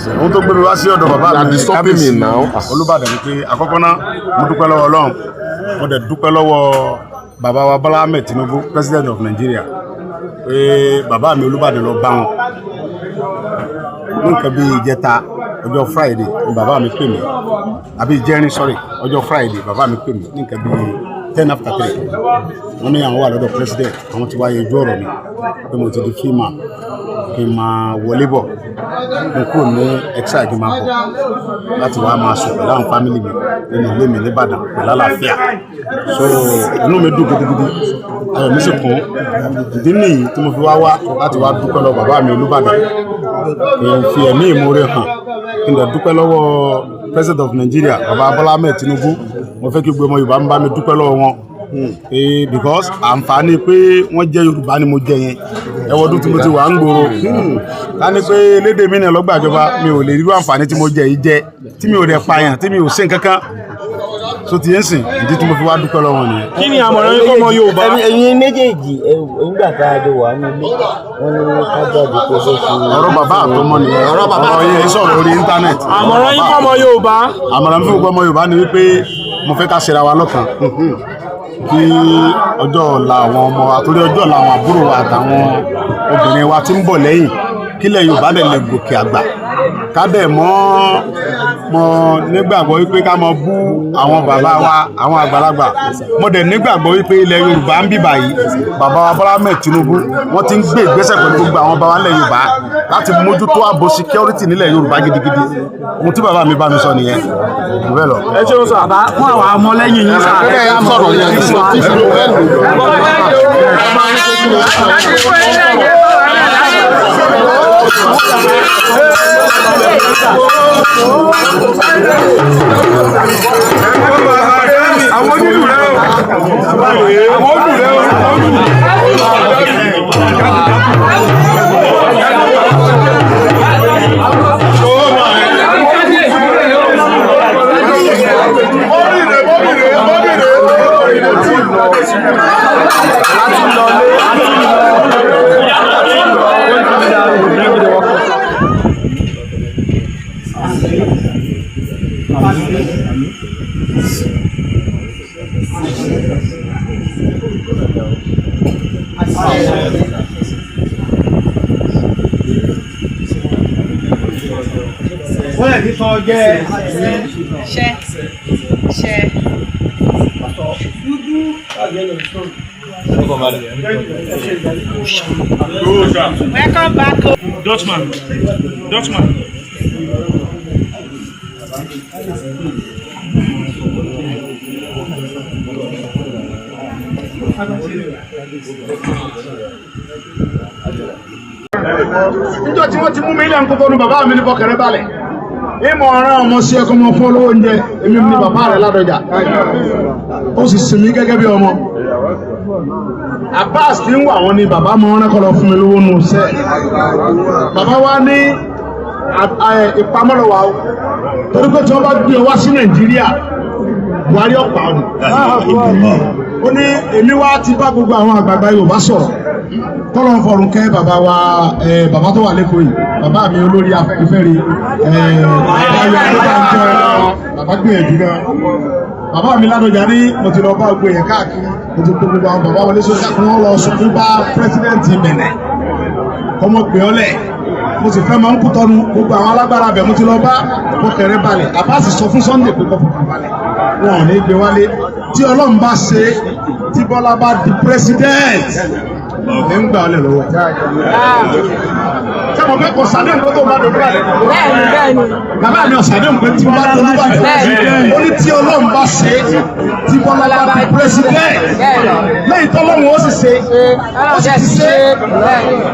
ohun tó gbé mi wá sí ọ̀dọ̀ bàbá mi kábíyèsí Olúbàdàn ni pé àkọ́kọ́ náà mo dúpẹ́ lọ́wọ́ Ọlọ́run mo dẹ̀ dúpẹ́ lọ́wọ́ bàbá wa Bọ́lá Ahmed Tinubu President of Nigeria pé bàbá mi Olúbàdàn lọ bá wọn ní nǹkan bí ìjẹta ọjọ́ Friday ni bàbá mi pè mí àbí ìjẹrin ọjọ́ Friday bàbá mi pè mí ní nǹkan bí 10 after 3 wọ́n ní àwọn wà lọ́dọ̀ president àwọn ti wáyé ojú ọ̀rọ̀ mi pé mo ti di fíìmà kí n máa wọlé bọ̀ mo kúrò ní exile kí n máa bọ̀ láti wá máa sùn pẹ̀lú àwọn fámìlì mi nínú ilé mi nìbàdàn pẹ̀lú àlàáfíà so inú mi dùn gidigidi ayọ̀ mi sì kún ìdí nìyí tí mo fi wá láti wá dúpẹ́ lọ bàbá mi Olúbàdàn kí n fi ẹ̀mí ìmoore hàn kí n lè dúpẹ́ lọ́wọ́ President of Nigeria bàbá Bọ́lá Ahmed Tinubu mo fẹ́ kí gbogbo ọmọ Yorùbá ń bá mi dúpẹ́ lọ́wọ́ wọn because àǹfààní pé wọ́n jẹ́ Yorùbá ni mo jẹ yẹn ẹwọ́dún tí mo ti wà ń gbòòrò ká ní pé lédè mi náà lọ́gbàjọba mi ò lè rí àǹfààní tí mo jẹ yìí jẹ tí mi ò dẹ̀ pààyàn tí mi ò ṣe nǹkan kan so ti yẹn sìn ìdí tí mo fi wá dúpẹ́ lọ́wọ́ nìyẹn. kí ni àmọ̀ràn yín fọ́mọ Yorùbá. ẹ̀yin méjèèjì nígbà tá a jọ wà nílé wọn ní ká jáde pé ó fi. ọ̀rọ̀ bàbá àtọmọ nìyẹn ọ̀rọ̀ yẹn sọ̀rọ̀ lórí íńtánẹ́ẹ̀tì. àmọ̀ràn yín fọ́mọ Yorùbá. àmọ̀ràn mi fún gbogbo ọmọ Yorùbá ni wípé mo fẹ́ ká ṣera wa lọ́kàn kí ọjọ́ ọ̀la àwọn ọmọ àtòrí ọjọ́ ọ̀la àwọn àbúrò wa àtàwọn obìnrin wa tí ń bọ̀ lẹ́yìn kílẹ̀ Yorùbá dẹ̀ lè gòkè àgbà ká dẹ̀ mọ́ nígbàgbọ́ wípé ká mọ bú àwọn bàbá wa àwọn àgbàlagbà mo dẹ̀ nígbàgbọ́ wípé ilẹ̀ Yorùbá ń bíbà yìí bàbá wa Bọ́lá Ahmed Tinubu wọ́n ti ń gbé ìgbésẹ̀ pẹ̀lú gbogbo àwọn bàbá ilẹ̀ Yorùbá láti mójútó ààbò security nílẹ̀ Yorùbá gidigidi ohun tí bàbá mi bá mi sọ nìyẹn mo fẹ́ lọ. ẹ ṣeun sà. bàbá fún àwọn ọmọlẹ́yìn yín sà. ẹ sọ̀rọ̀ yẹn ní sọ àwọn onílù rẹ o àwọn onílù rẹ o. wọ́n lè fi sọ jẹ́ ṣe. Welcome back. Dutchman. níjọ́ tí wọ́n ti mú mi ilé nǹkan fọ́nù bàbá mi ní fọkànrẹ́ balẹ̀ ìmọ̀ ọ̀ràn ọmọ sí ẹ̀kọ́ ọmọ fún olówó oúnjẹ èmi ní bàbá rẹ̀ Ládọjà ó sì sinmi gẹ́gẹ́ bí ọmọ Abbas tí ń wà wọn ni bàbá mọ ọ̀rẹ́ kọ́ lọ fún mi lówó nù sẹ́ bàbá wa ní ìpamọ́lọ̀ wa o torí pé tí wọ́n bá gbé wá sí Nàìjíríà Buhari ọ̀pá ọ̀nù ó ní èmi wá ti bá gbogbo àwọn àgbààgbà Yorùbá sọ̀rọ̀ tọ́lọ́ ń fọrùn kẹ́ bàbá wa bàbá tó wà lẹ́kọ̀ọ́ yìí bàbá mi olórí afẹ́fẹ́re bàbá gbìyànjú gan bàbá mi Ládọjà ní mo ti lọ bá gbogbo yẹn káàkiri mo ti gbogbo àwọn bàbá wọlé sójà kí wọ́n lọ sọ fún bá pírẹsidẹ́ǹtì Bẹ̀nẹ̀ kọ́mọ pé ọ́lẹ̀ mo sì fẹ́ máa ń kú tọ́nu gbogbo àwọn alágbára bẹ̀ mo ti lọ bá fọkẹrẹ balẹ̀ Abbas sọ fún Sunday pé kọ́fọ̀kàn balẹ̀ wọn ò ní gbé wálé tí Ọlọ́run bá ṣe tí Bọ́lá bá di pírẹsidẹ́ǹtì ẹ̀ ń gbà ọ́ lẹ̀ lọ́wọ́ sẹ́wọ̀n fẹ́ kọ sàdé nǹkan tó bá dé búra rẹ̀. bẹ́ẹ̀ni. bàbá mi ọ̀sàdé nǹkan tí bá dé búra rẹ̀. ó ní tí Ọlọ́run bá ṣe tí Bọ́lá bá di president. lẹ́yìn tọ́lọ́run ó sì ṣe ó sì ti ṣe.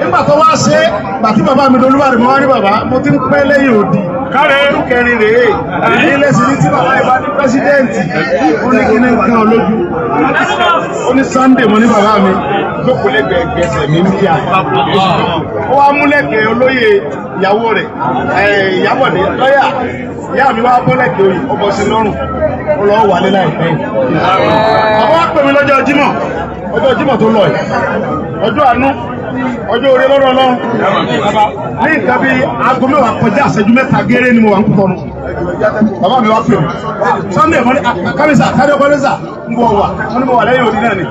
nígbà tó wá ṣe bàtí bàbá mi dolúwa rẹ̀ mọ́ wá ní bàbá mo ti ń pẹ́ lẹ́yìn òdì. kárẹ̀ ọdún kẹrin rèé ilé sì ní tí bàbá yìí bá di president. ó ní kí ní nǹkan olójú. ó ní Sunday mo ní bàbá mi jókòó lẹ́gbẹ̀ẹ́ gbẹ̀sẹ̀ mi ń bí i. ó wá múlẹ̀kẹ̀ olóyè ìyàwó rẹ̀ Ìyábọ̀dé lọ́yà ìyá mi wá bọ́lẹ̀kẹ̀ oyè ọbọ̀ sí lọ́rùn ó lọ́wọ́ wà lé láìpẹ́ yìí. àwọn wá pè mí lọ́jọ́ Jímọ̀ tó lọ yìí ọjọ́ àánú ọjọ́ orí lọ́dọ̀ náà ní nǹkan bíi aago mẹ́wàá kọjá àṣẹjú mẹ́ta géré ni mo wà ń kútọ́nu bàbá mi wá pè mí sunday mọ́ni kábíyèsà kábíyèsà kọ́lẹ́sà ń bọ̀ wà wọ́n ní mo wà lẹ́yìn òdi náà ni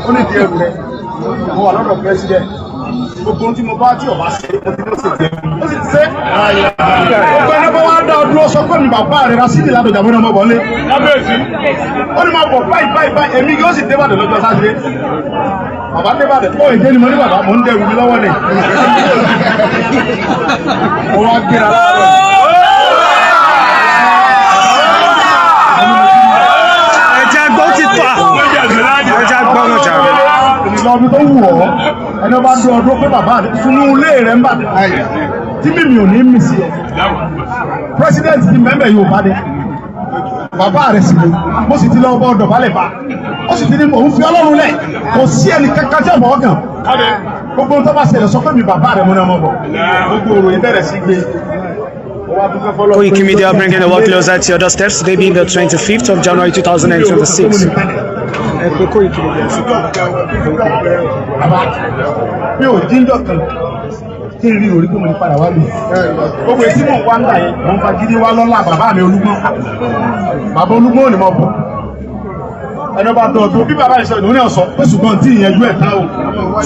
ó ní ìdí ẹrù rẹ mo wà lọ́dọ̀ president gbogbo ohun tí mo bá tí ọba ṣe mo ti lọ sí ìdí ó sì ti ṣe gbogbo ẹni bá wá dá ọdún ọsọ pé mi bàbá rẹ ra sídìí ládọjà mọ́ni ọmọ bọ̀ lé ó ní máa bọ̀ báyìí èmi yóò sì débàdàn lọ́jọ́ sátidé bàbá débàdàn ó èdè ni mo ní bàbá mo ń dẹrù mi lọ́wọ́ ni mo wá gbéra láàárọ̀ ìlọ́dún tó wù ọ́ ẹni ọba dún ọdún pé bàbá rẹ̀ fún ilé rẹ̀ ń bà tí mímì ò ní mì sí ẹ president ti mẹ́mẹ́ yóò bá dé bàbá rẹ̀ sì ni mo sì ti lọ bọ́ ọ̀dọ̀ balẹ̀ bá ó sì ti ní òun fi ọlọ́run lẹ̀ kò sí ẹni kankan tí ọ̀bọ̀ ọ̀gàn gbogbo tó bá ṣẹlẹ̀ sọ pé mi bàbá rẹ̀ mo ní ọmọ bọ̀ gbogbo òròyìn bẹ̀rẹ̀ sí gbé. Koiki Media bringing the world closer to your doorsteps today being the 25th of January 2026. mi ò jíjọ kan kí n rí orí pé mo ní padà wá lù gbogbo èsì mò ń wá ń gbà yẹn mo ń fa gidi wá lọ́la bàbá mi Olúgbọ́n bàbá Olúgbọ́n ò ní mọ̀ bọ̀ ẹni ọba dọ̀dọ̀ bí bàbá ìṣòro ìdúró náà sọ pé ṣùgbọ́n tí ìyẹn ju ẹ̀ tán o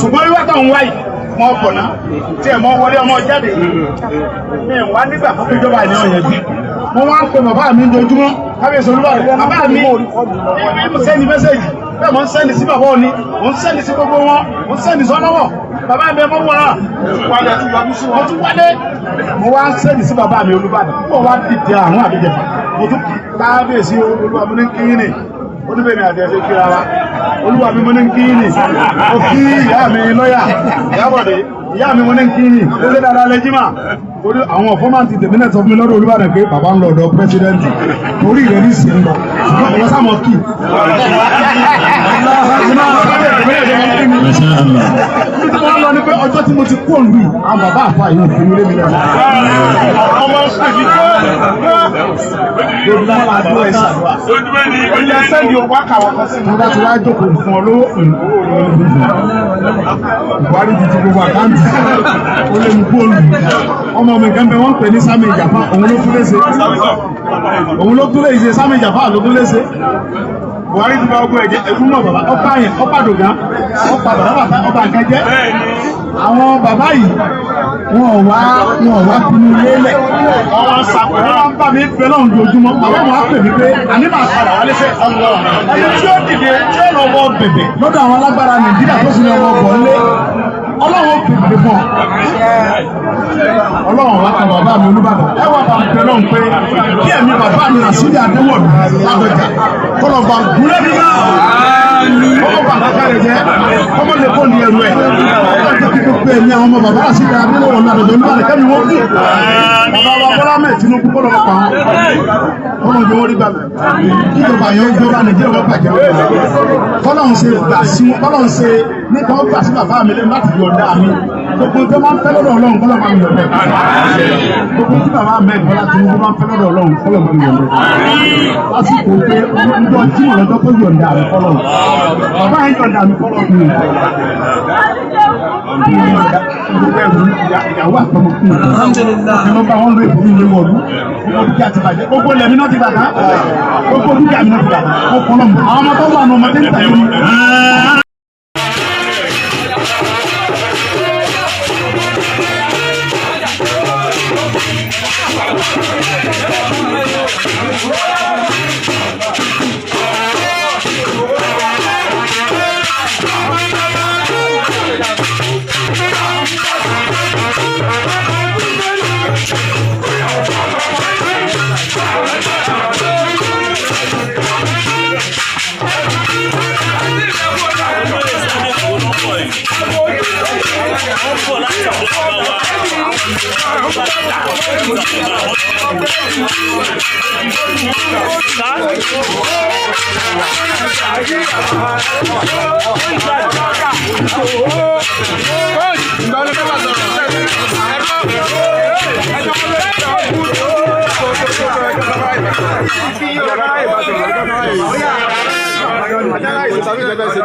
ṣùgbọ́n wíwá tó ń wáyé mọ ọkọ̀ náà tí ẹ̀ mọ wọlé ọmọ jáde mi ò wá nígbà fún ìjọba ìní ọ̀yẹ́ bí mo wá ń pe bàbá mi lójúmọ́ kábíyèsí Olúbàdàn bàbá mi mo sẹ́ni mẹ́sẹ̀jì bẹ́ẹ̀ mo ń sẹ́ni sí bàbá òní mo ń sẹ́ni sí gbogbo wọn mo ń sẹ́ni sọ́nọ́wọ́ bàbá mi ẹ̀ mọ́ wọn náà mo tún wálé mo wá ń sẹ́ni sí bàbá mi Olúbàdàn mo wá dìde àrùn àbíjẹ̀fà mo tún kábíyèsí Olúwa mo ní kí ní oníbẹ̀mí àti ẹ̀fẹ́ kíra wa Olúwa mi mo ní kí ní mo kí ìyá mi lọ́yà Ìyábọ̀dé ìyá mi mo ní kí ní ó lé dáadáa lẹ́jímà orí àwọn fọ́mántì tèmi náà sọ fún mi lọ́dọ̀ Olúbàdàn pé bàbá ń lọ ọ̀dọ̀ pírẹsidẹ́ǹtì orí rẹ̀ ní sí ń lọ ṣùgbọ́n ọ̀wọ́ sáà mọ̀ kí. wọ́n lọ ní pé ọjọ́ tí mo ti kú òǹlù àwọn bàbá àfa yìí ò fi mi lé mi lọ. ọmọ ṣèjì tó lójúmọ́ la dúró ẹ̀ ṣàdúrà ilé sẹ́ni ò wá kàwọ́ kan sí mi. wọ́n bá ti wá jókòó fún ọ lówó Buhari ti ti gbogbo àkáǹtì ó lé mi kú òǹlù ọmọ mi kan bẹ wọ́n pè ní Sami Ìjàpá òun ló tún lè ṣe Sami Ìjàpá ló tún lè ṣe Buhari ti bá ọgbọ ẹ̀jẹ̀ ẹ̀kú mọ̀ bàbá ọ̀pá yẹn ọ̀pá dògán ọ̀pá bàbá ọba àkẹ́jẹ́ àwọn bàbá yìí wọn ò wá pinnu lélẹ̀ ọwọ́ sàpọ̀ wọn bá mi bẹ lọ́hùn dojúmọ́ àwọn ọmọ wa pè mí pé àní máa padà wálé fẹ́ ẹni tí ó dìde tí ó lọ wọ bẹ̀bẹ̀ lọ́dọ̀ àwọn alágbára Nàìjíríà tó sì lọ wọ bọ̀ ńlé Ọlọ́run pèpè fún ọ Ọlọ́run wa kan bàbá mi Olúbàdàn ẹ wà bá ń pè lọ́hùn pé kí ẹ̀mí bàbá mi Rasidi Adéwọ̀lú lábẹ́jà kọ́lọ̀ bá gúnlẹ̀ bí náà ọmọ bàbá kárẹ̀ jẹ́ ọmọ lè kó ní ẹrù ẹ̀ ọmọ jẹ́ kí pé ní àwọn ọmọ bàbá Rasidi Adéwọ̀lú lábẹ́jà Olúbàdàn kẹ́mi wọ́n kú bàbá wa Bọ́lá Ahmed Tinubu kọ́lọ̀ pa wọn ọmọ ìjọ wọn rí gbàgbé ìjọba yẹn jọba Nàìjíríà wọn bàjẹ́ kọ́lọ̀ ń ṣe gbà sí kọ́lọ̀ ń ṣe nípa ó gbà sí bàbá mi lẹ́nu láti yọ̀ǹda mi gbogbo tó máa ń fẹ́ lọ́dọ̀ Ọlọ́run kọ́lọ̀ máa ń yọ̀ǹda gbogbo tí bàbá Ahmed Bọ́lá Tinubu máa ń fẹ́ lọ́dọ̀ Ọlọ́run kọ́lọ̀ máa ń yọ̀ǹda lásìkò pé ọjọ́ tí mo lọ́jọ́ tó yọ̀ǹda mi kọ́lọ̀ bàbá yẹn yọ̀ǹda mi kọ́lọ̀ mi ìyàwó àtọmọ fún mi ẹ̀rọ bá wọn lọ èkó mi lé wọ̀lú gbogbo dúkìá ti bàjẹ́ gbogbo lẹ́mí náà ti bàtà gbogbo dúkìá mi náà ti bàtà ó kọ́ lọ́mù àwọn ọmọ tó wà ní ọmọdé ń tàyé mi.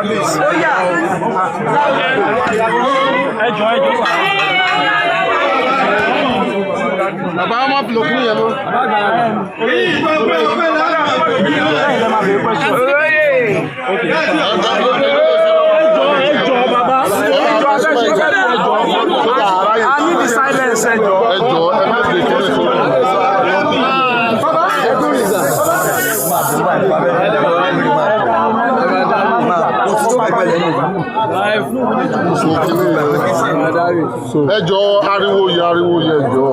Please. kí nìyẹn mọ́. Ẹjọ́ ariwo yẹ ẹjọ́.